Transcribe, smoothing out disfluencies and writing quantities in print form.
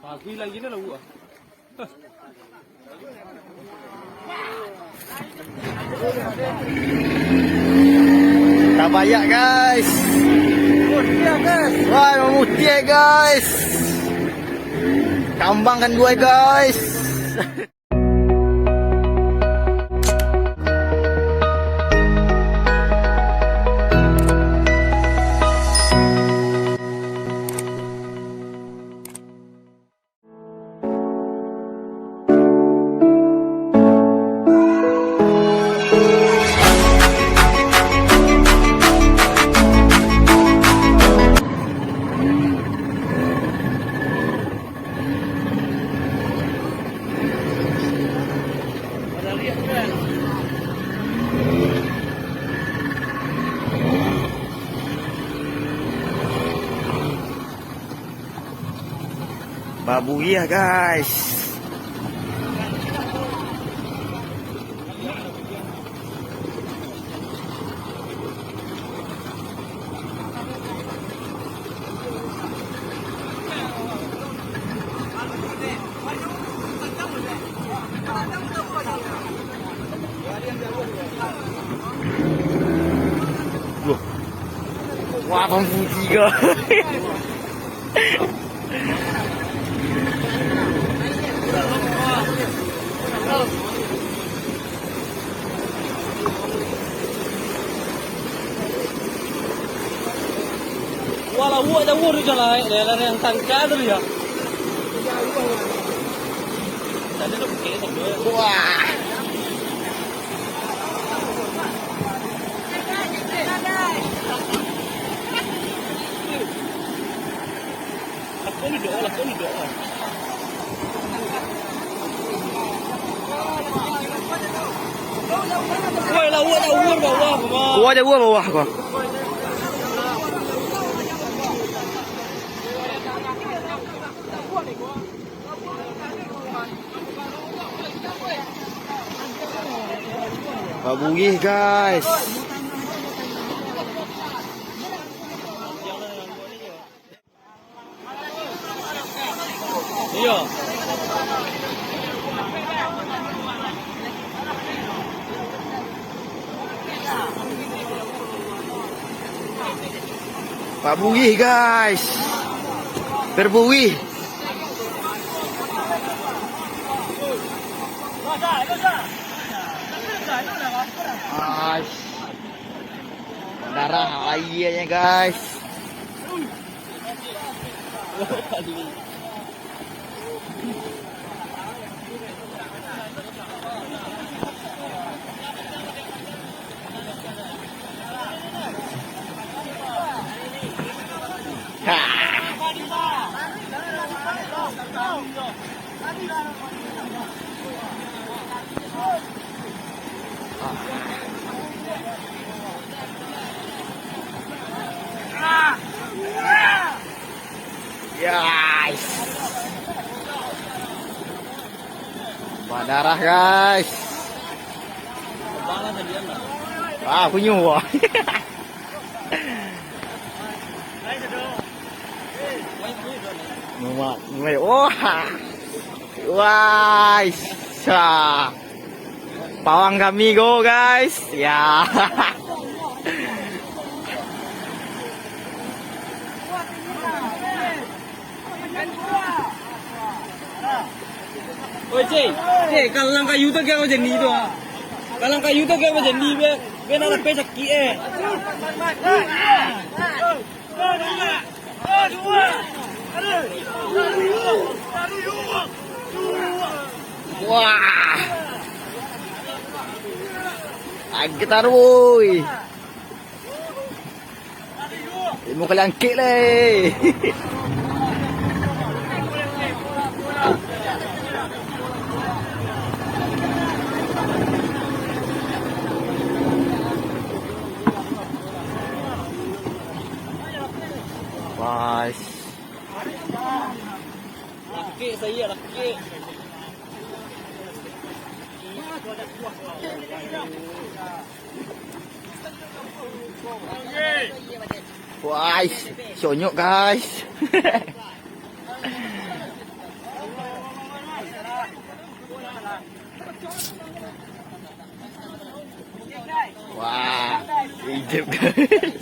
Pagi lagi ni lah buat. Tak banyak guys. Wah, memutih guys. Kambangkan gue guys. Babu ya guys. Wah, pempuji ke? Walau buat dah buat je lah, dia yang tangkap tu ya. Tadi tu pakai tu. Wah. Aku ni doa. Woi, lah buat bawah. Gua ada gua bawah gua. Babugih guys. Iya. Babugih guys. Berbuih. Darah airnya guys. Guys. Darah guys. Wah, punya wah. Wah. Wah. Pawang kami go guys. Ya. Oi cik, kalau kayu tu kaya macam ni tu ah. Kalau kayu tu kaya macam ni be nak lepas sakit Wah. Agetar woi. Mau kelangkit leh. Guys. Laki saya laki. Guys, sonyok guys. Wah, hidup guys.